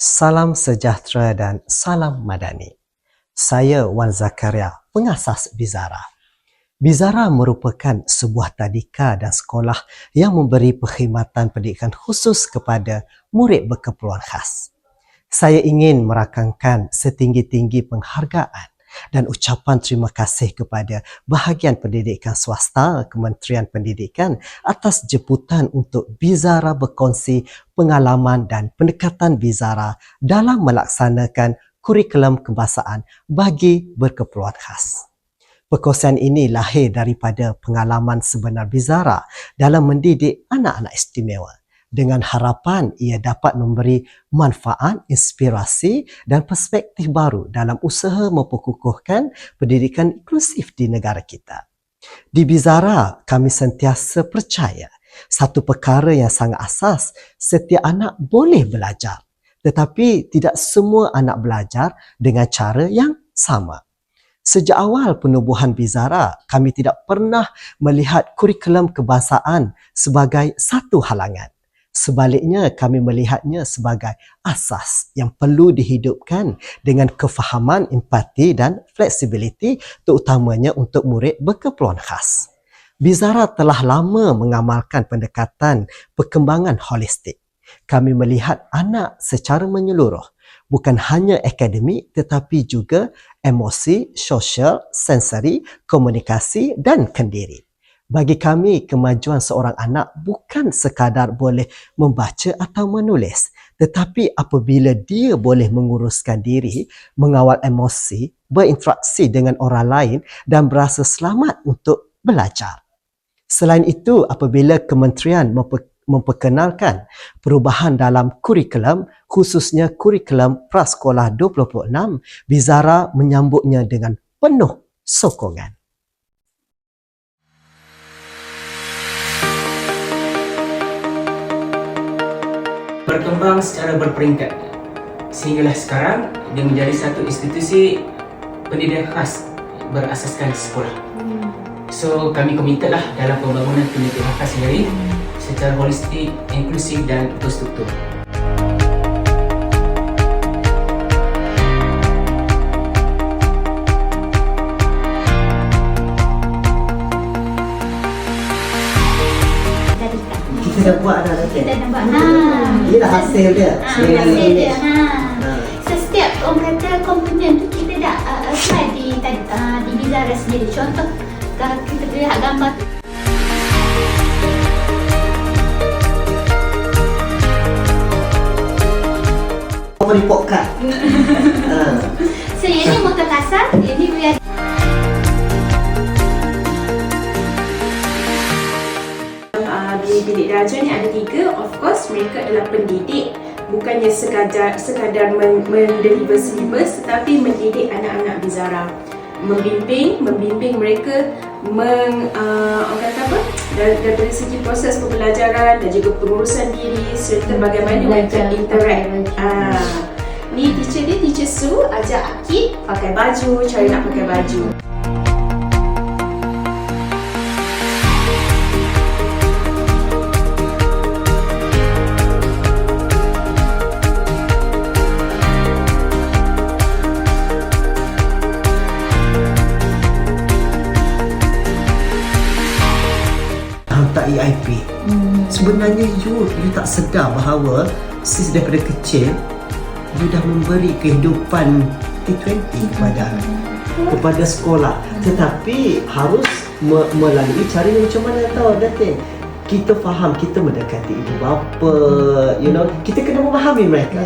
Salam sejahtera dan salam madani. Saya Wan Zakaria, pengasas Bizara. Bizara merupakan sebuah tadika dan sekolah yang memberi perkhidmatan pendidikan khusus kepada murid berkeperluan khas. Saya ingin merakamkan setinggi-tinggi penghargaan dan ucapan terima kasih kepada bahagian pendidikan swasta Kementerian Pendidikan atas jemputan untuk Bizara berkongsi pengalaman dan pendekatan Bizara dalam melaksanakan kurikulum kebangsaan bagi berkeperluan khas. Perkongsian ini lahir daripada pengalaman sebenar Bizara dalam mendidik anak-anak istimewa, dengan harapan ia dapat memberi manfaat, inspirasi dan perspektif baru dalam usaha memperkukuhkan pendidikan inklusif di negara kita. Di Bizara, kami sentiasa percaya satu perkara yang sangat asas, setiap anak boleh belajar, tetapi tidak semua anak belajar dengan cara yang sama. Sejak awal penubuhan Bizara, kami tidak pernah melihat kurikulum kebangsaan sebagai satu halangan. Sebaliknya, kami melihatnya sebagai asas yang perlu dihidupkan dengan kefahaman, empati dan fleksibiliti, terutamanya untuk murid berkeperluan khas. Bizara telah lama mengamalkan pendekatan perkembangan holistik. Kami melihat anak secara menyeluruh, bukan hanya akademik tetapi juga emosi, sosial, sensori, komunikasi dan kendiri. Bagi kami, kemajuan seorang anak bukan sekadar boleh membaca atau menulis, tetapi apabila dia boleh menguruskan diri, mengawal emosi, berinteraksi dengan orang lain dan berasa selamat untuk belajar. Selain itu, apabila kementerian memperkenalkan perubahan dalam kurikulum, khususnya kurikulum Prasekolah 2026, Bizara menyambutnya dengan penuh sokongan. Berkembang secara berperingkat sehinggalah sekarang dia menjadi satu institusi pendidikan khas berasaskan sekolah. So kami komited lah dalam pembangunan pendidikan khas sendiri secara holistik, inklusif dan terstruktur. Kita dah buat dah nanti. Kita dah buat. Ini dah hasil dia. Hasil dia. Setiap orang kata komponen tu kita dah apply di Bizara sendiri. Contoh kalau kita lihat gambar tu. Report card. So yang ni motor kasar, yang ni biar. Di bilik darjah ni ada 3. Of course mereka adalah pendidik, bukannya sekadar mendeliver syllabus, tetapi mendidik anak-anak Bizara, membimbing mereka dari segi proses pembelajaran dan juga pengurusan diri serta bagaimana mereka interact. Ni teacher Su ajak Akid pakai baju, cara nak pakai baju. Hantar EIP. Sebenarnya you tak sedar bahawa sis daripada kecil you dah memberi kehidupan T20 kepada sekolah, tetapi harus melalui cara yang macam mana tahu Datin. Kita faham, kita mendekati ibu bapa, kita kena memahami mereka.